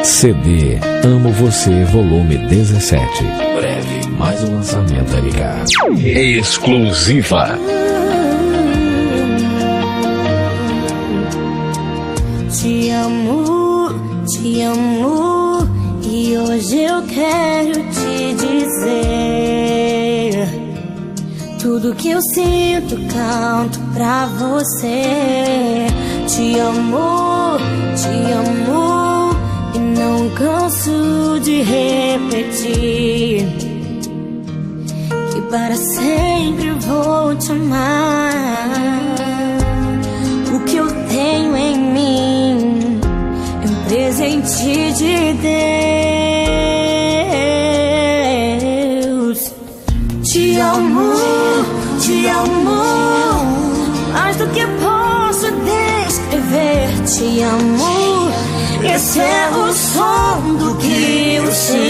CD Amo Você Volume 17. Breve, mais um lançamento MK. Exclusiva. Te amo, e hoje eu quero te dizer tudo que eu sinto, canto pra você. Te amo, e não canso de repetir que para sempre vou te amar. O que eu tenho em mim é um presente de Deus. Te amo, mais do que posso descrever. Te amo, esse é o som do que eu sinto.